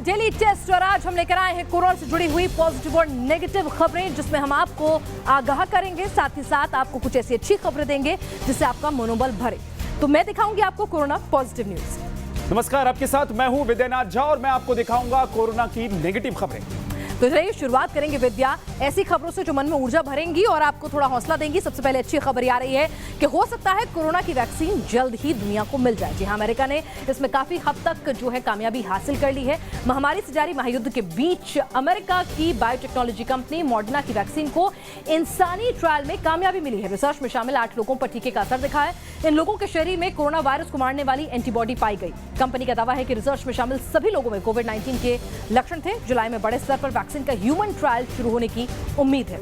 Daily test और आज हम लेकर आए हैं कोरोना से जुड़ी हुई पॉजिटिव और नेगेटिव खबरें, जिसमें हम आपको आगाह करेंगे, साथ ही साथ आपको कुछ ऐसी अच्छी खबरें देंगे जिससे आपका मनोबल भरे। तो मैं दिखाऊंगी आपको कोरोना पॉजिटिव न्यूज। नमस्कार, आपके साथ मैं हूं विद्यानाथ झा और मैं आपको दिखाऊंगा कोरोना की नेगेटिव खबरें। तो चलिए शुरुआत करेंगे विद्या ऐसी खबरों से जो मन में ऊर्जा भरेंगी और आपको थोड़ा हौसला देंगी। सबसे पहले अच्छी खबर आ रही है कि हो सकता है कोरोना की वैक्सीन जल्द ही दुनिया को मिल जाए। जी हाँ, अमेरिका ने इसमें काफी हद तक जो है कामयाबी हासिल कर ली है। महामारी से जारी महायुद्ध के बीच अमेरिका की बायोटेक्नोलॉजी कंपनी मॉडर्ना की वैक्सीन को इंसानी ट्रायल में कामयाबी मिली है। रिसर्च में शामिल 8 लोगों पर टीके का असर दिखा है। इन लोगों के शरीर में कोरोना वायरस को मारने वाली एंटीबॉडी पाई गई। कंपनी का दावा है कि रिसर्च में शामिल सभी लोगों में कोविड-19 के लक्षण थे। जुलाई में बड़े स्तर पर वैक्सीन का ह्यूमन ट्रायल शुरू होने की उम्मीद है।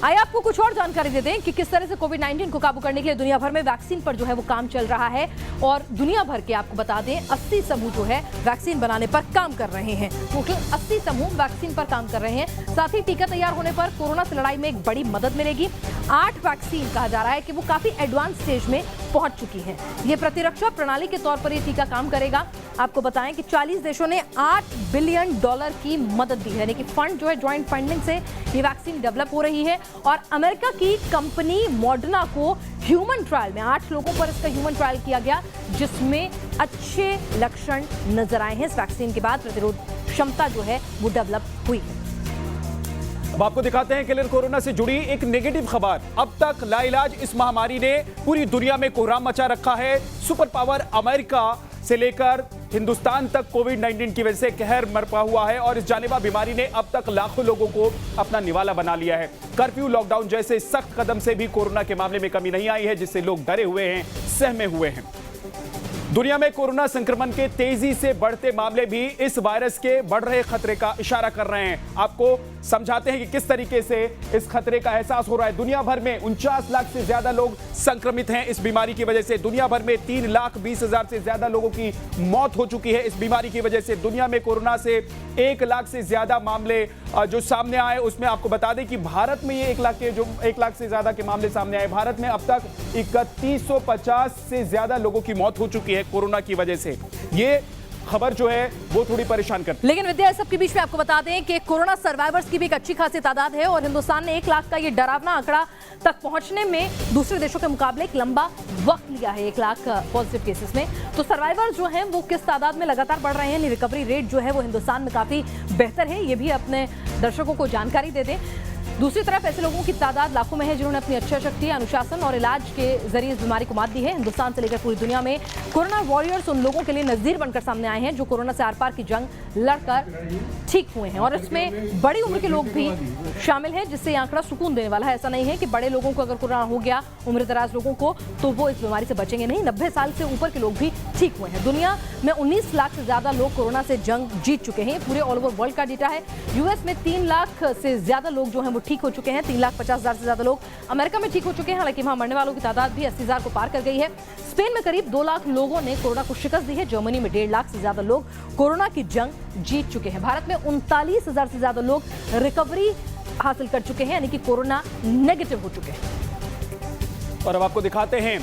आइए आपको कुछ और जानकारी दे दें कि किस तरह से कोविड-19 को काबू करने के लिए दुनिया भर में वैक्सीन पर जो है वो काम चल रहा है। और दुनिया भर के आपको बता दें 80 समूह जो है वैक्सीन बनाने पर काम कर रहे हैं। टोटल 80 समूह वैक्सीन पर काम कर रहे हैं। साथ ही टीका तैयार होने पर कोरोना से लड़ाई में एक बड़ी मदद मिलेगी। 8 वैक्सीन कहा जा रहा है कि वो काफी एडवांस स्टेज में पहुंच चुकी है। ये प्रतिरक्षा प्रणाली के तौर पर ये टीका काम करेगा। आपको बताएं कि 40 देशों ने $8 बिलियन की मदद दी है, यानी कि फंड जो है ज्वाइंट फंडिंग से ये वैक्सीन डेवलप हो रही है। और अमेरिका की कंपनी मॉडर्ना को ह्यूमन ट्रायल में 8 लोगों पर इसका ह्यूमन ट्रायल किया गया, जिसमें अच्छे लक्षण नजर आए हैं। इस वैक्सीन के बाद प्रतिरोध क्षमता जो है वो डेवलप हुई है। अब आपको दिखाते हैं किलर कोरोना से जुड़ी एक नेगेटिव खबर। अब तक लाइलाज इस महामारी ने पूरी दुनिया में कोहराम मचा रखा है। सुपर पावर अमेरिका से लेकर हिंदुस्तान तक कोविड-19 की वजह से कहर बरपा हुआ है और इस जानलेवा बीमारी ने अब तक लाखों लोगों को अपना निवाला बना लिया है। कर्फ्यू, लॉकडाउन जैसे सख्त कदम से भी कोरोना के मामले में कमी नहीं आई है, जिससे लोग डरे हुए हैं, सहमे हुए हैं। दुनिया में कोरोना संक्रमण के तेजी से बढ़ते मामले भी इस वायरस के बढ़ रहे खतरे का इशारा कर रहे हैं। आपको समझाते हैं कि किस तरीके से इस खतरे का एहसास हो रहा है। दुनिया भर में 49 लाख से ज्यादा लोग संक्रमित हैं इस बीमारी की वजह से। दुनिया भर में 3,20,000 से ज्यादा लोगों की मौत हो चुकी है इस बीमारी की वजह से। दुनिया में कोरोना से 1 लाख से ज्यादा मामले जो सामने आए, उसमें आपको बता दें कि भारत में ये 1 लाख से ज्यादा के मामले सामने आए। भारत में अब तक 3150 से ज्यादा लोगों की मौत हो चुकी है कोरोना की वजह से। ये खबर जो है वो थोड़ी परेशान करती है। लेकिन विद्या, सबके बीच में आपको बता दें कि कोरोना सर्वाइवर्स की भी एक अच्छी खासी तादाद है और हिंदुस्तान ने 1 लाख का ये डरावना आंकड़ा तक पहुंचने में दूसरे देशों के मुकाबले एक लंबा वक्त लिया है। 1 लाख पॉजिटिव केसेस में तो सर्वाइवर्स जो हैं वो किस तादाद में लगातार बढ़ रहे हैं। रिकवरी रेट जो है वो हिंदुस्तान में काफी बेहतर है, ये भी अपने दर्शकों को जानकारी दे दें। दूसरी तरफ ऐसे लोगों की तादाद लाखों में है जिन्होंने अपनी अच्छी शक्ति, अनुशासन और इलाज के जरिए इस बीमारी को मात दी है। हिंदुस्तान से लेकर पूरी दुनिया में कोरोना वॉरियर्स उन लोगों के लिए नज़ीर बनकर सामने आए हैं जो कोरोना से आर पार की जंग लड़कर ठीक हुए हैं। और इसमें बड़ी उम्र के लोग भी शामिल हैं, जिससे ये आंकड़ा सुकून देने वाला है। ऐसा नहीं है कि बड़े लोगों को अगर कोरोना हो गया, उम्र दराज लोगों को, तो वो इस बीमारी से बचेंगे नहीं। 90 साल से ऊपर के लोग भी ठीक हुए हैं। दुनिया में 19 लाख से ज्यादा लोग कोरोना से जंग जीत चुके हैं। पूरे ऑल ओवर वर्ल्ड का डेटा है। यूएस में 3 लाख से ज्यादा लोग जो हैं वो ठीक हो चुके हैं। 3,50,000 से ज्यादा लोग अमेरिका में ठीक हो चुके हैं। हालांकि वहां मरने वालों की तादाद भी 80,000 को पार कर गई है। स्पेन में करीब 2 लाख लोगों ने कोरोना को शिकस्त दी है। जर्मनी में 1.5 लाख से ज्यादा लोग कोरोना की जंग जीत चुके हैं। भारत में 39,000 से ज्यादा लोग रिकवरी हासिल कर चुके हैं, यानी कि कोरोना नेगेटिव हो चुके हैं। और अब आपको दिखाते हैं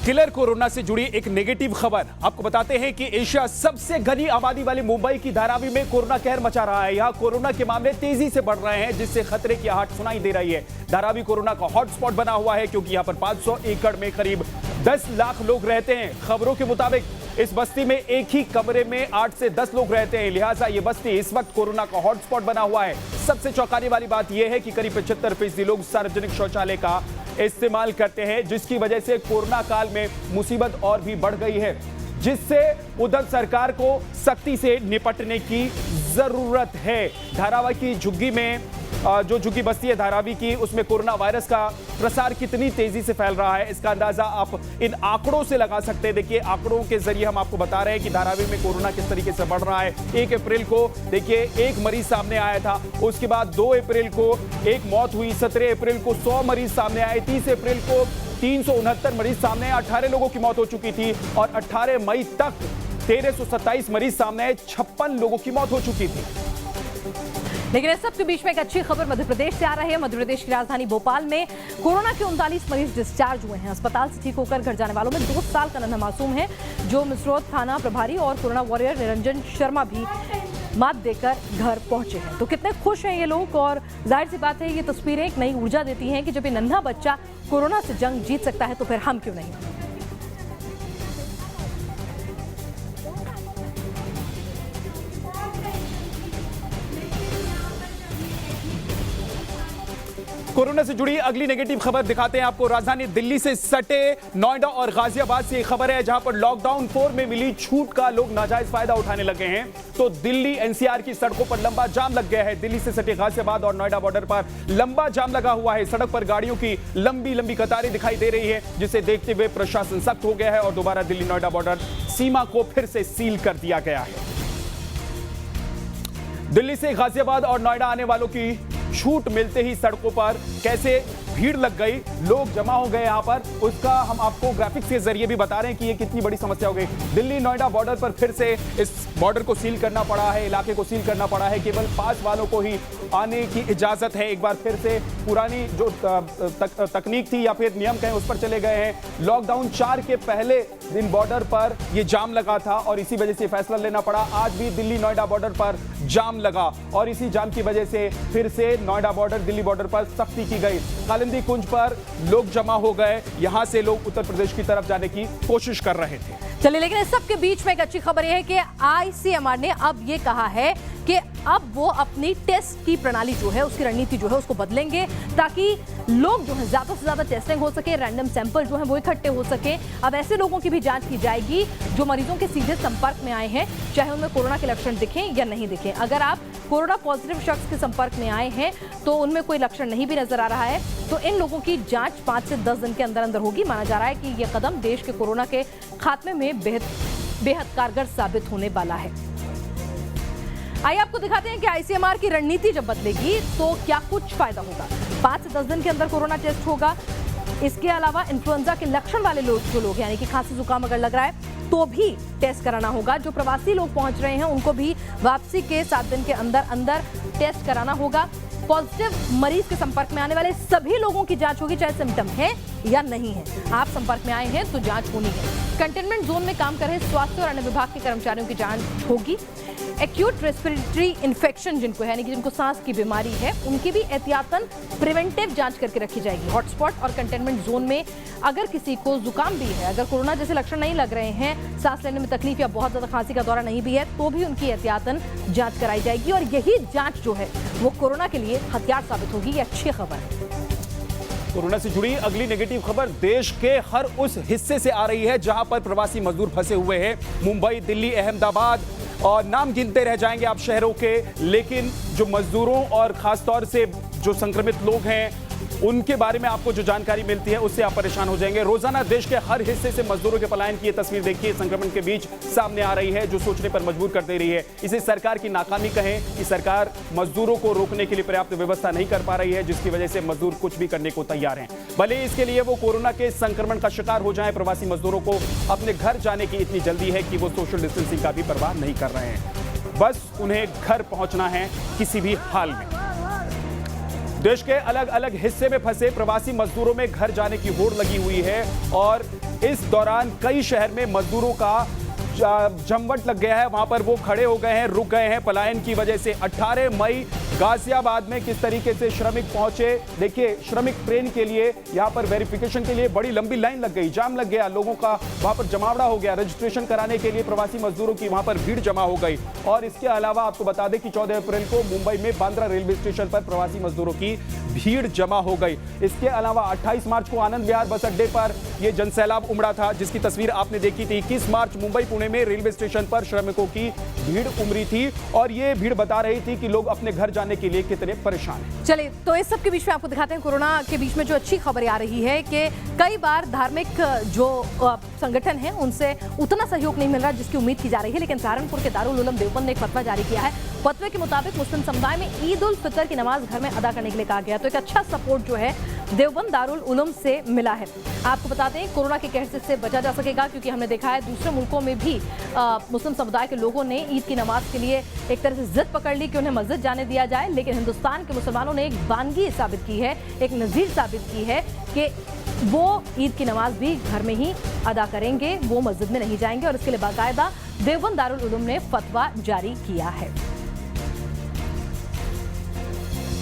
किलर कोरोना से जुड़ी एक नेगेटिव खबर। आपको बताते हैं कि एशिया सबसे घनी आबादी वाली मुंबई की धारावी में कोरोना कहर मचा रहा है। यहाँ कोरोना के मामले तेजी से बढ़ रहे हैं, जिससे खतरे की आहट सुनाई दे रही है। धारावी कोरोना का हॉटस्पॉट बना हुआ है क्योंकि यहाँ पर 500 एकड़ में करीब 10 लाख लोग रहते हैं। खबरों के मुताबिक इस बस्ती में एक ही कमरे में 8 से 10 लोग रहते हैं, लिहाजा ये बस्ती इस वक्त कोरोना का हॉटस्पॉट बना हुआ है। सबसे चौंकाने वाली बात यह है कि करीब 75% लोग सार्वजनिक शौचालय का इस्तेमाल करते हैं, जिसकी वजह से कोरोना काल में मुसीबत और भी बढ़ गई है, जिससे उधर सरकार को सख्ती से निपटने की जरूरत है। धारावी की झुग्गी में जो झुग्गी बस्ती है धारावी की, उसमें कोरोना वायरस का प्रसार कितनी तेजी से फैल रहा है, इसका अंदाजा आप इन आंकड़ों से लगा सकते हैं। देखिए, आंकड़ों के जरिए हम आपको बता रहे हैं कि धारावी में कोरोना किस तरीके से बढ़ रहा है। 1 अप्रैल को देखिए 1 मरीज सामने आया था, उसके बाद 2 अप्रैल को 1 मौत हुई, 17 अप्रैल को 100 मरीज सामने आए, 30 अप्रैल को 369 मरीज सामने आए, 18 लोगों की मौत हो चुकी थी और 18 मई तक 1327 मरीज सामने आए, 56 लोगों की मौत हो चुकी थी। लेकिन इस सब के बीच में एक अच्छी खबर मध्य प्रदेश से आ रही है। मध्य प्रदेश की राजधानी भोपाल में कोरोना के 39 मरीज डिस्चार्ज हुए हैं। अस्पताल से ठीक होकर घर जाने वालों में 2 साल का नन्हा मासूम है जो मिसरोद थाना प्रभारी और कोरोना वॉरियर निरंजन शर्मा भी मात देकर घर पहुंचे हैं। तो कितने खुश हैं ये लोग, और जाहिर सी बात है ये तस्वीरें एक नई ऊर्जा देती हैं कि जब ये नन्हा बच्चा कोरोना से जंग जीत सकता है तो फिर हम क्यों नहीं। कोरोना से जुड़ी अगली नेगेटिव खबर दिखाते हैं आपको। राजधानी दिल्ली से सटे नोएडा और गाजियाबाद से एक खबर है, जहां पर लॉकडाउन 4 में मिली छूट का लोग नाजायज फायदा उठाने लगे हैं। तो दिल्ली एनसीआर की सड़कों पर लंबा जाम लग गया है। दिल्ली से सटे गाजियाबाद और नोएडा बॉर्डर पर लंबा जाम लगा हुआ है। सड़क पर गाड़ियों की लंबी लंबी कतारें दिखाई दे रही है, जिसे देखते हुए प्रशासन सख्त हो गया है और दोबारा दिल्ली नोएडा बॉर्डर सीमा को फिर से सील कर दिया गया है। दिल्ली से गाजियाबाद और नोएडा आने वालों की छूट मिलते ही सड़कों पर कैसे भीड़ लग गई, लोग जमा हो गए यहां पर, उसका हम आपको ग्राफिक्स के जरिए भी बता रहे हैं कि ये कितनी बड़ी समस्या हो गई। दिल्ली नोएडा बॉर्डर पर फिर से इस बॉर्डर को सील करना पड़ा है, इलाके को सील करना पड़ा है। केवल पास वालों को ही आने की इजाजत है। एक बार फिर से पुरानी जो तकनीक थी या फिर नियम कहें उस पर चले गए हैं। लॉकडाउन 4 के पहले दिन बॉर्डर पर यह जाम लगा था और इसी वजह से फैसला लेना पड़ा। आज भी दिल्ली नोएडा बॉर्डर पर जाम लगा और इसी जाम की वजह से फिर से नोएडा बॉर्डर दिल्ली बॉर्डर पर सख्ती की गई। कालिंदी कुंज पर लोग जमा हो गए, यहां से लोग उत्तर प्रदेश की तरफ जाने की कोशिश कर रहे थे। चलिए, लेकिन इस सब के बीच में एक अच्छी खबर यह है कि आईसीएमआर ने अब ये कहा है कि अब वो अपनी टेस्ट की प्रणाली जो है, उसकी रणनीति जो है उसको बदलेंगे, ताकि लोग जो है ज्यादा से ज्यादा टेस्टिंग हो सके, रैंडम सैंपल जो है वो इकट्ठे हो सके। अब ऐसे लोगों की भी जांच की जाएगी जो मरीजों के सीधे संपर्क में आए हैं, चाहे उनमें कोरोना के लक्षण दिखें या नहीं दिखें। अगर आप कोरोना पॉजिटिव शख्स के संपर्क में आए हैं तो उनमें कोई लक्षण नहीं भी नजर आ रहा है, तो इन लोगों की जांच 5 से 10 दिन के अंदर अंदर होगी। माना जा रहा है कि यह कदम देश के कोरोना के खात्मे में बेहद कारगर साबित होने वाला है। आइए आपको दिखाते हैं कि आईसीएमआर की रणनीति जब बदलेगी तो क्या कुछ फायदा होगा। 5 से 10 दिन के अंदर कोरोना टेस्ट होगा। इसके अलावा इन्फ्लुएंजा के लक्षण वाले लोग यानी कि खांसी जुकाम अगर लग रहा है तो भी टेस्ट कराना होगा। जो प्रवासी लोग पहुंच रहे हैं उनको भी वापसी के 7 दिन के अंदर अंदर टेस्ट कराना होगा। पॉजिटिव मरीज के संपर्क में आने वाले सभी लोगों की जांच होगी, चाहे सिम्टम है या नहीं है। आप संपर्क में आए हैं तो जांच होनी है। कंटेनमेंट जोन में काम कर रहे स्वास्थ्य और अन्य विभाग के कर्मचारियों की जांच होगी। एक्यूट रेस्पिरेटरी इन्फेक्शन जिनको है, यानी कि जिनको सांस की बीमारी है, उनकी भी एहतियातन प्रिवेंटिव जांच करके रखी जाएगी। हॉटस्पॉट और कंटेनमेंट जोन में अगर किसी को जुकाम भी है, अगर कोरोना जैसे लक्षण नहीं लग रहे हैं, सांस लेने में तकलीफ या बहुत ज्यादा खांसी का दौरा नहीं भी है, तो भी उनकी एहतियातन जांच कराई जाएगी। और यही जांच जो है वो कोरोना के लिए हथियार साबित होगी। ये अच्छी खबर है। कोरोना से जुड़ी अगली नेगेटिव खबर देश के हर उस हिस्से से आ रही है जहां पर प्रवासी मजदूर फंसे हुए हैं। मुंबई, दिल्ली, अहमदाबाद और नाम गिनते रह जाएंगे आप शहरों के, लेकिन जो मजदूरों और खासतौर से जो संक्रमित लोग हैं उनके बारे में आपको जो जानकारी मिलती है उससे आप परेशान हो जाएंगे। रोजाना देश के हर हिस्से से मजदूरों के पलायन की ये तस्वीर देखिए, संक्रमण के बीच सामने आ रही है, जो सोचने पर मजबूर कर दे रही है। इसे सरकार की नाकामी कहें कि सरकार मजदूरों को रोकने के लिए पर्याप्त व्यवस्था नहीं कर पा रही है, जिसकी वजह से मजदूर कुछ भी करने को तैयार हैं। भले इसके लिए वो कोरोना के संक्रमण का शिकार हो जाए, प्रवासी मजदूरों को अपने घर जाने की इतनी जल्दी है कि वो सोशल डिस्टेंसिंग का भी परवाह नहीं कर रहे हैं। बस उन्हें घर पहुंचना है किसी भी हाल में। देश के अलग अलग हिस्से में फंसे प्रवासी मजदूरों में घर जाने की होड़ लगी हुई है और इस दौरान कई शहर में मजदूरों का जमवट लग गया है। वहां पर वो खड़े हो गए हैं, रुक गए हैं पलायन की वजह से। 18 मई गाजियाबाद में किस तरीके से श्रमिक पहुंचे, देखिए श्रमिक ट्रेन के लिए यहां पर वेरिफिकेशन के लिए बड़ी लंबी लाइन लग गई, जाम लग गया, लोगों का वहां पर जमावड़ा हो गया। रजिस्ट्रेशन कराने के लिए प्रवासी मजदूरों की वहां पर भीड़ जमा हो गई। और इसके अलावा आपको बता दें कि 14 अप्रैल को मुंबई में बांद्रा रेलवे स्टेशन पर प्रवासी मजदूरों की भीड़ जमा हो गई। इसके अलावा 28 मार्च को आनंद विहार बस अड्डे पर यह जनसैलाब उमड़ा था, जिसकी तस्वीर आपने देखी थी। 21 मार्च मुंबई पुणे में रेलवे स्टेशन पर श्रमिकों की भीड़ उमड़ी थी और ये भीड़ बता रही थी कि लोग अपने घर जाने के लिए कितने परेशान हैं। चलिए, तो इस सब के बीच में आपको दिखाते हैं कोरोना के बीच में जो अच्छी खबर आ रही है कि कई बार धार्मिक जो संगठन है उनसे उतना सहयोग नहीं मिल रहा जिसकी उम्मीद की जा रही है, लेकिन सहारनपुर के दारुल उलूम देवबंद ने एक फतवा जारी किया है। फतवे के मुताबिक मुस्लिम समुदाय में ईद उल फितर की नमाज घर में अदा करने के लिए कहा गया। तो एक अच्छा सपोर्ट जो है देवबंद दारुल उलूम से मिला है। आपको बताते हैं कोरोना के कहर से बचा जा सकेगा, क्योंकि हमने देखा है दूसरे मुल्कों में भी मुस्लिम समुदाय के लोगों ने ईद की नमाज के लिए एक तरह से जिद पकड़ ली कि उन्हें मस्जिद जाने दिया जाए, लेकिन हिंदुस्तान के मुसलमानों ने एक वानगी साबित की है, एक नज़ीर साबित की है कि वो ईद की नमाज भी घर में ही अदा करेंगे, वो मस्जिद में नहीं जाएंगे। और इसके लिए बाकायदा देवबंद दारुल उलूम ने फतवा जारी किया है।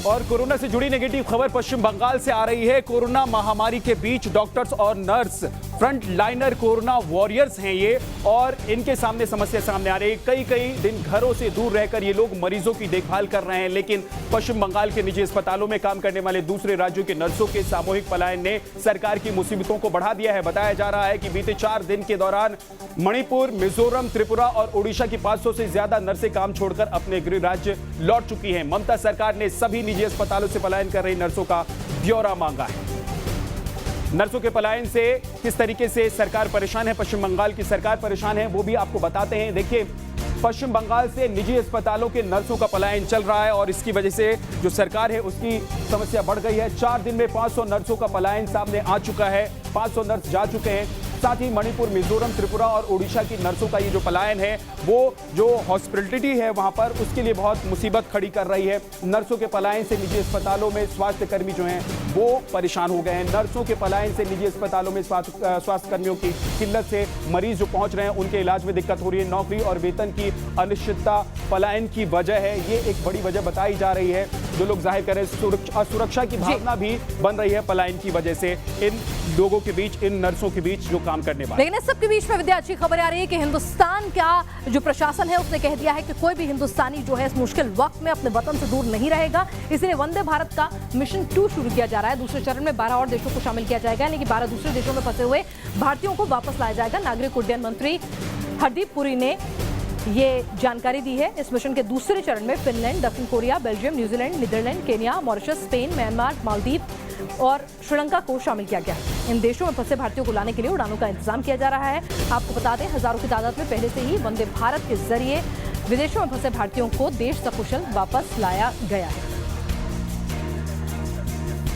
और कोरोना से जुड़ी नेगेटिव खबर पश्चिम बंगाल से आ रही है। कोरोना महामारी के बीच डॉक्टर्स और nurse front liner corona warriors हैं ये, और इनके सामने समस्या सामने आ रही है। कई दिन घरों से दूर रहकर ये लोग मरीजों की देखभाल कर रहे हैं, लेकिन पश्चिम बंगाल के निजी अस्पतालों में काम करने वाले दूसरे राज्यों के नर्सों के सामूहिक पलायन ने सरकार की मुसीबतों को बढ़ा दिया है। बताया जा रहा है कि बीते 4 दिन के दौरान मणिपुर, मिजोरम, त्रिपुरा और ओडिशा की 500 से ज्यादा नर्सें काम छोड़कर अपने गृह राज्य लौट चुकी हैं। ममता सरकार ने सभी निजी अस्पतालों से पलायन कर रही नर्सों का ब्यौरा मांगा है। नर्सों के पलायन से किस तरीके से सरकार परेशान है, पश्चिम बंगाल की सरकार परेशान है, वो भी आपको बताते हैं। देखिए, पश्चिम बंगाल से निजी अस्पतालों के नर्सों का पलायन चल रहा है और इसकी वजह से जो सरकार है उसकी समस्या बढ़ गई है। 4 दिन में 500 नर्सों का पलायन सामने आ चुका है, 500 नर्स जा चुके हैं। साथ ही मणिपुर, मिजोरम, त्रिपुरा और ओडिशा की नर्सों का ये जो पलायन है वो जो हॉस्पिटलिटी है वहां पर उसके लिए बहुत मुसीबत खड़ी कर रही है। नर्सों के पलायन से निजी अस्पतालों में स्वास्थ्य कर्मी जो हैं वो परेशान हो गए हैं। नर्सों के पलायन से निजी अस्पतालों में स्वास्थ्य कर्मियों की किल्लत से मरीज जो पहुंच रहे हैं उनके इलाज में दिक्कत हो रही है। नौकरी और वेतन की अनिश्चितता पलायन की वजह है, ये एक बड़ी वजह बताई जा रही है। जो लोग जाहिर करें सुरक्षा की भावना भी बन रही है पलायन की वजह से इन लोगों के बीच, इन नर्सों के बीच जो काम करने वाले। लेकिन इस सब के बीच में विद्या, अच्छी खबर आ रही है कि हिंदुस्तान का जो प्रशासन है उसने कह दिया है कि कोई भी हिंदुस्तानी जो है इस मुश्किल वक्त में अपने वतन से दूर नहीं रहेगा। इसलिए वंदे भारत का मिशन 2 शुरू किया जा रहा है। दूसरे चरण में 12 और देशों को शामिल किया जाएगा, यानी कि 12 दूसरे देशों में फंसे हुए भारतीयों को वापस लाया जाएगा। नागरिक उड्डयन मंत्री हरदीप पुरी ने ये जानकारी दी है। इस मिशन के दूसरे चरण में फिनलैंड, दक्षिण Korea, Belgium, New Zealand, Netherlands, Kenya, Mauritius, Spain, Myanmar, Maldives और श्रीलंका को शामिल किया गया है। इन देशों में फंसे भारतीयों को लाने के लिए उड़ानों का इंतजाम किया जा रहा है। आपको बता दें, हजारों की तादाद में पहले से ही वंदे भारत के जरिए विदेशों में फंसे भारतीयों को देश सकुशल वापस लाया गया है।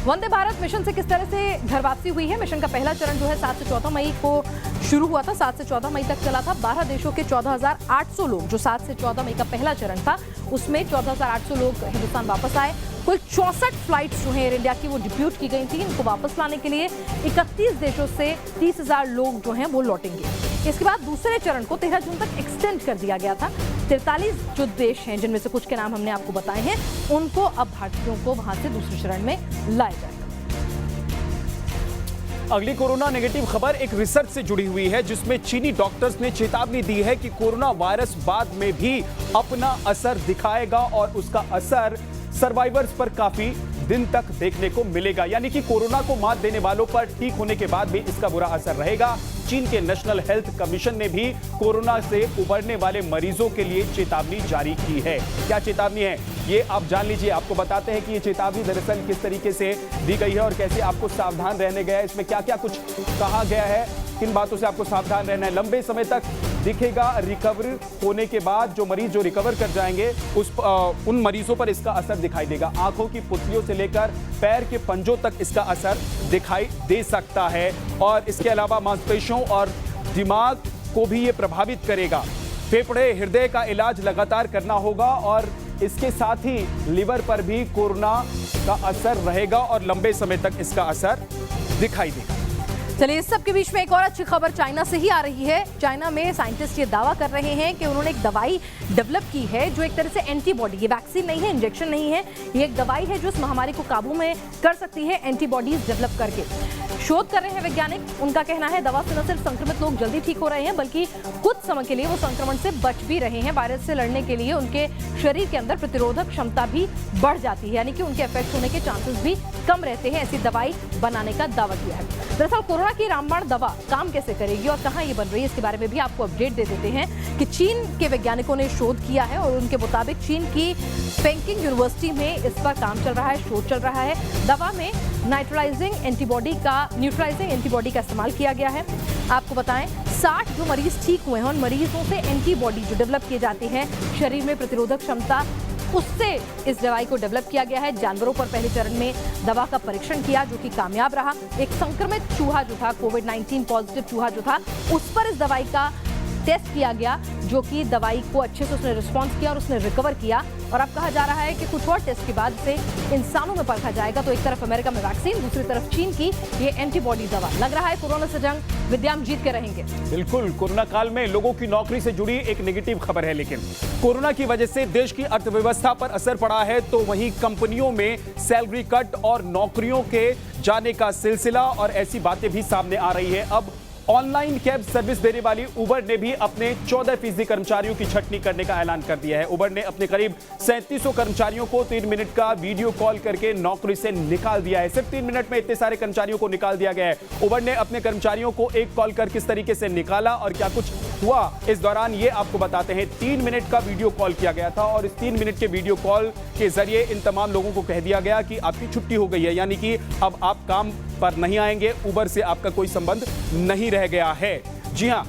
वंदे भारत मिशन से किस तरह से घर वापसी हुई है? मिशन का पहला चरण जो है 7 से 14 मई को शुरू हुआ था, 7 से 14 मई तक चला था। 12 देशों के 14,800 लोग, जो 7 से 14 मई का पहला चरण था उसमें 14,800 लोग हिंदुस्तान वापस आए। कुल 64 फ्लाइट्स जो हैं एयर इंडिया की वो डिप्यूट की गई थी। इनको वापस लाने के लिए 31 देशों से 30,000 लोग जो हैं वो लौटेंगे। इसके बाद दूसरे चरण को 13 जून तक एक्सटेंड कर दिया गया था। 43 जो देश हैं, जिनमें से कुछ के नाम हमने आपको बताए हैं, उनको अब भारतीयों को वहां से दूसरे चरण में लाया जाएगा। अगली कोरोना नेगेटिव खबर एक रिसर्च से जुड़ी हुई है, जिसमें चीनी डॉक्टर्स ने चेतावनी दी है कि कोरोना वायरस बाद में भी अपना असर दिखाएगा और उसका असर सर्वाइवर्स पर काफी दिन तक देखने को मिलेगा। यानी कि कोरोना को मात देने वालों पर ठीक होने के बाद भी इसका बुरा असर रहेगा। चीन के नेशनल हेल्थ कमीशन ने भी कोरोना से उबरने वाले मरीजों के लिए चेतावनी जारी की है। क्या चेतावनी है ये आप जान लीजिए। आपको बताते हैं कि ये चेतावनी दरअसल किस तरीके से दी गई है और कैसे आपको सावधान रहने गया है। इसमें क्या क्या कुछ कहा गया है, किन बातों से आपको सावधान रहना है। लंबे समय तक दिखेगा, रिकवर होने के बाद जो मरीज जो रिकवर कर जाएंगे उन मरीजों पर इसका असर दिखाई देगा। आंखों की पुतलियों से लेकर पैर के पंजों तक इसका असर दिखाई दे सकता है और इसके अलावा मांसपेशियों और दिमाग को भी ये प्रभावित करेगा। फेफड़े, हृदय का इलाज लगातार करना होगा और इसके साथ ही लिवर पर भी कोरोना का असर रहेगा और लंबे समय तक इसका असर दिखाई देगा। चलिए, इस सब के बीच में एक और अच्छी खबर चाइना से ही आ रही है। चाइना में साइंटिस्ट ये दावा कर रहे हैं कि उन्होंने एक दवाई डेवलप की है जो एक तरह से एंटीबॉडी, ये वैक्सीन नहीं है, इंजेक्शन नहीं है, ये एक दवाई है जो इस महामारी को काबू में कर सकती है एंटीबॉडीज डेवलप करके। शोध कर रहे हैं वैज्ञानिक। उनका कहना है दवा से न सिर्फ संक्रमित लोग जल्दी ठीक हो रहे हैं बल्कि कुछ समय के लिए वो संक्रमण से बच भी रहे हैं। वायरस से लड़ने के लिए उनके शरीर के अंदर प्रतिरोधक क्षमता भी बढ़ जाती है, यानी कि उनके इफेक्ट होने के चांसेस भी कम रहते हैं। ऐसी दवाई बनाने का दावा किया है। दरअसल कोरोना की रामबाण दवा काम कैसे करेगी और कहां ये बन रही है, इसके बारे में भी आपको अपडेट दे देते हैं कि चीन के वैज्ञानिकों ने शोध किया है और उनके मुताबिक चीन की पेकिंग यूनिवर्सिटी में इस पर काम चल रहा है, शोध चल रहा है। दवा में न्यूट्रलाइजिंग एंटीबॉडी का इस्तेमाल किया गया है। आपको बताएं, 60 जो मरीज ठीक हुए हैं उन मरीजों से एंटीबॉडी जो डेवलप किए जाते हैं शरीर में प्रतिरोधक क्षमता, उससे इस दवाई को डेवलप किया गया है। जानवरों पर पहले चरण में दवा का परीक्षण किया जो कि कामयाब रहा। एक संक्रमित चूहा जो था, कोविड-19 पॉजिटिव चूहा जो था, उस पर इस दवाई का टेस्ट किया गया, जो कि दवाई को अच्छे से उसने रिस्पॉन्स किया और उसने रिकवर किया। और अब कहा जा रहा है कि कुछ और टेस्ट के बाद से इंसानों में परखा जाएगा। तो एक तरफ अमेरिका में वैक्सीन, दूसरी तरफ चीन की ये एंटीबॉडी दवा। लग रहा है कोरोना से जंग विद्या हम जीत के रहेंगे। बिल्कुल, कोरोना काल में लोगों की नौकरी से जुड़ी एक नेगेटिव खबर है, लेकिन कोरोना की वजह से देश की अर्थव्यवस्था पर असर पड़ा है, तो वहीं कंपनियों में सैलरी कट और नौकरियों के जाने का सिलसिला और ऐसी बातें भी सामने आ रही है। अब ऑनलाइन कैब सर्विस देने वाली उबर ने भी अपने 14% कर्मचारियों की छटनी करने का ऐलान कर दिया है। उबर ने अपने करीब 3700 कर्मचारियों को 3 मिनट का वीडियो कॉल करके नौकरी से निकाल दिया है। सिर्फ 3 मिनट में इतने सारे कर्मचारियों को निकाल दिया गया है। उबर ने अपने कर्मचारियों को एक कॉल कर किस तरीके से निकाला और क्या कुछ हुआ इस दौरान, ये आपको बताते हैं। 3 मिनट का वीडियो कॉल किया गया था और इस 3 मिनट के वीडियो कॉल के जरिए इन तमाम लोगों को कह दिया गया कि आपकी छुट्टी हो गई है, यानी कि अब आप काम पर नहीं आएंगे, उबर से आपका कोई संबंध नहीं रह गया है। जी हां,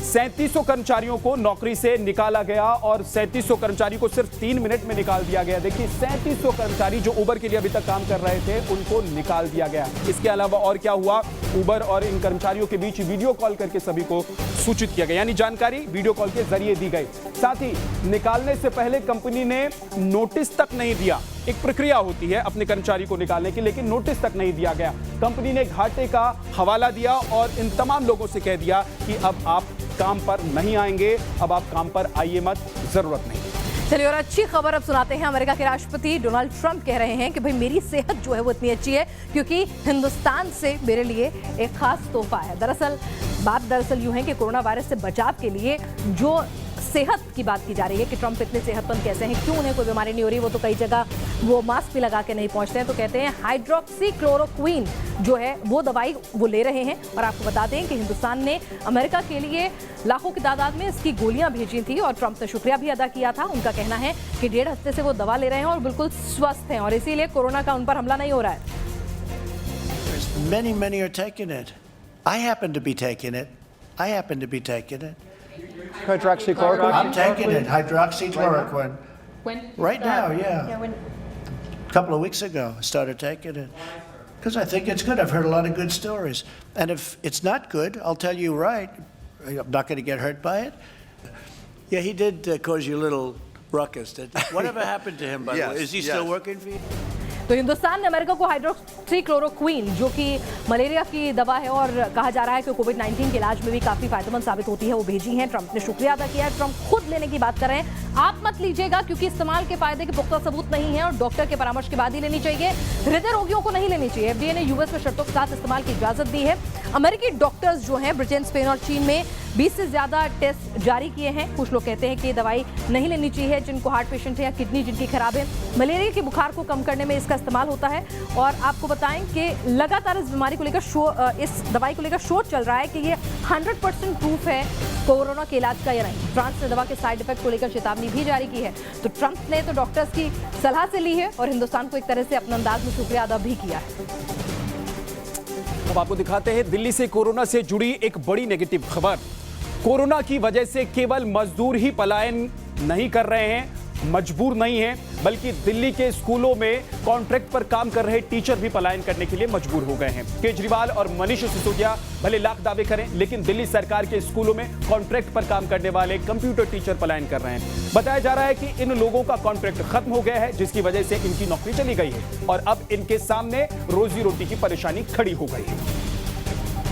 3700 कर्मचारियों को नौकरी से निकाला गया और 3700 कर्मचारियों को सिर्फ 3 मिनट में निकाल दिया गया। देखिए, 3700 कर्मचारी जो उबर के लिए अभी तक काम कर रहे थे, उनको निकाल दिया गया। इसके अलावा और क्या हुआ, उबर और इन कर्मचारियों के बीच वीडियो कॉल करके सभी को सूचित किया गया, यानी जानकारी वीडियो कॉल के जरिए दी गई। साथ ही निकालने से पहले कंपनी ने नोटिस तक नहीं दिया। एक प्रक्रिया होती है अपने कर्मचारी को निकालने की, लेकिन नोटिस तक नहीं दिया गया। कंपनी ने घाटे का हवाला दिया और इन तमाम लोगों से कह दिया कि अब आप काम पर नहीं आएंगे, अब आप काम पर आइए मत, जरूरत नहीं। चलिए, और अच्छी खबर अब सुनाते हैं। अमेरिका के राष्ट्रपति डोनाल्ड ट्रंप कह रहे हैं कि भाई मेरी सेहत जो है वो इतनी अच्छी है क्योंकि हिंदुस्तान से मेरे लिए एक खास तोहफा है। दरअसल यूं है कि कोरोना वायरस से बचाव के लिए जो सेहत की बात की जा रही है कि ट्रंप इतने सेहतमंद कैसे हैं, क्यों उन्हें कोई बीमारी नहीं हो रही। वो तो कई जगह वो मास्क भी लगा के नहीं पहुंचते हैं, तो कहते हैं हाइड्रोक्सीक्लोरोक्विन जो है वो दवाई वो ले रहे हैं। और आपको बता दें कि हिंदुस्तान ने अमेरिका के लिए लाखों की तादाद में इसकी गोलियां भेजी थी और ट्रंप ने शुक्रिया भी अदा किया था। उनका कहना है कि 1.5 हफ्ते से वो दवा ले रहे हैं और बिल्कुल स्वस्थ हैं और इसीलिए कोरोना का उन पर हमला नहीं हो रहा है। Many are taking it. I happen to be taking it. Hydroxychloroquine? I'm taking it, hydroxychloroquine. When? Right now, yeah. Yeah, when? A couple of weeks ago, I started taking it. Because I think it's good. I've heard a lot of good stories. And if it's not good, I'll tell you right. I'm not going to get hurt by it. Yeah, he did cause you a little ruckus. Whatever happened to him, by the way? Is he still working for you? तो हिंदुस्तान ने America को hydroxychloroquine जो कि malaria की दवा है और कहा जा रहा है कि कोविड-19 के इलाज में भी काफी फायदेमंद साबित होती है, वो भेजी है। ट्रंप ने शुक्रिया अदा किया है। ट्रंप खुद लेने की बात कर रहे हैं। आप मत लीजिएगा क्योंकि इस्तेमाल के फायदे के पुख्ता सबूत नहीं है और डॉक्टर के परामर्श के बाद ही लेनी चाहिए। हृदय रोगियों को नहीं लेनी चाहिए। FDA ने यूएस में शर्तों के साथ इस्तेमाल की इजाजत दी है। अमेरिकी डॉक्टर्स जो हैं ब्रिटेन, स्पेन और चीन में 20 से ज्यादा टेस्ट जारी किए हैं। कुछ लोग कहते हैं कि ये दवाई नहीं लेनी चाहिए जिनको हार्ट पेशेंट है या किडनी जिनकी खराब है। मलेरिया के बुखार को कम करने में इसका इस्तेमाल होता है। और आपको बताएं कि लगातार इस बीमारी को लेकर इस दवाई को लेकर शोध चल रहा है कि ये 100% प्रूफ है कोरोना के इलाज का या नहीं। फ्रांस ने दवा के साइड इफेक्ट को लेकर चेतावनी भी जारी की है। तो ट्रंप ने तो डॉक्टर्स की सलाह से ली है और हिंदुस्तान को एक तरह से अपने अंदाज में शुक्रिया अदा भी किया है। अब आपको दिखाते हैं दिल्ली से कोरोना से जुड़ी एक बड़ी नेगेटिव खबर। कोरोना की वजह से केवल मजदूर ही पलायन नहीं कर रहे हैं, मजबूर नहीं है, बल्कि दिल्ली के स्कूलों में कॉन्ट्रैक्ट पर काम कर रहे टीचर भी पलायन करने के लिए मजबूर हो गए हैं। केजरीवाल और मनीष सिसोदिया भले लाख दावे करें, लेकिन दिल्ली सरकार के स्कूलों में कॉन्ट्रैक्ट पर काम करने वाले कंप्यूटर टीचर पलायन कर रहे हैं। बताया जा रहा है कि इन लोगों का कॉन्ट्रैक्ट खत्म हो गया है, जिसकी वजह से इनकी नौकरी चली गई है और अब इनके सामने रोजी रोटी की परेशानी खड़ी हो गई है।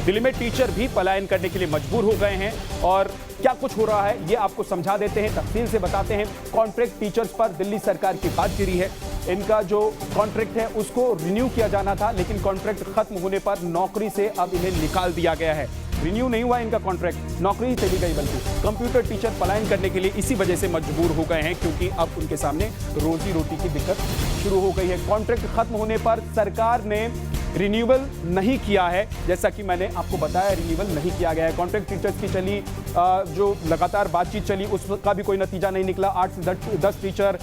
दिल्ली में टीचर भी पलायन करने के लिए मजबूर हो गए हैं और क्या कुछ हो रहा है ये आपको समझा देते हैं, तफसील से बताते हैं। कॉन्ट्रैक्ट टीचर्स पर दिल्ली सरकार की बात गिरी है। इनका जो कॉन्ट्रैक्ट है उसको रिन्यू किया जाना था, लेकिन कॉन्ट्रैक्ट खत्म होने पर नौकरी से अब इन्हें निकाल दिया गया है। रिन्यू नहीं हुआ इनका कॉन्ट्रैक्ट, नौकरी ही चली गई। बल्कि कंप्यूटर टीचर पलायन करने के लिए इसी वजह से मजबूर हो गए हैं क्योंकि अब उनके सामने रोजी रोटी की दिक्कत शुरू हो गई है। कॉन्ट्रैक्ट खत्म होने पर सरकार ने रिन्यूअल नहीं किया है, जैसा कि मैंने आपको बताया, रिन्यूअल नहीं किया गया है। कॉन्ट्रैक्ट टीचर्स की चली जो लगातार बातचीत चली उसका भी कोई नतीजा नहीं निकला। 8 से 10 टीचर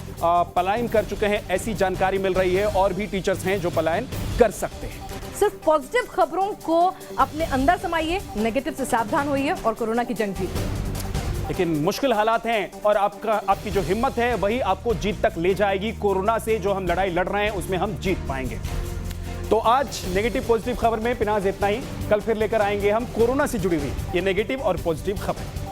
पलायन कर चुके हैं, ऐसी जानकारी मिल रही है। और भी टीचर्स हैं जो पलायन कर सकते हैं। सिर्फ पॉजिटिव खबरों को अपने अंदर समाइए, नेगेटिव से सावधान होइए और कोरोना की जंग जीतिए। लेकिन मुश्किल हालात हैं और आपकी जो हिम्मत है वही आपको जीत तक ले जाएगी। कोरोना से जो हम लड़ाई लड़ रहे हैं उसमें हम जीत पाएंगे। तो आज नेगेटिव पॉजिटिव खबर में पिनाज इतना ही। कल फिर लेकर आएंगे हम कोरोना से जुड़ी हुई ये नेगेटिव और पॉजिटिव खबर।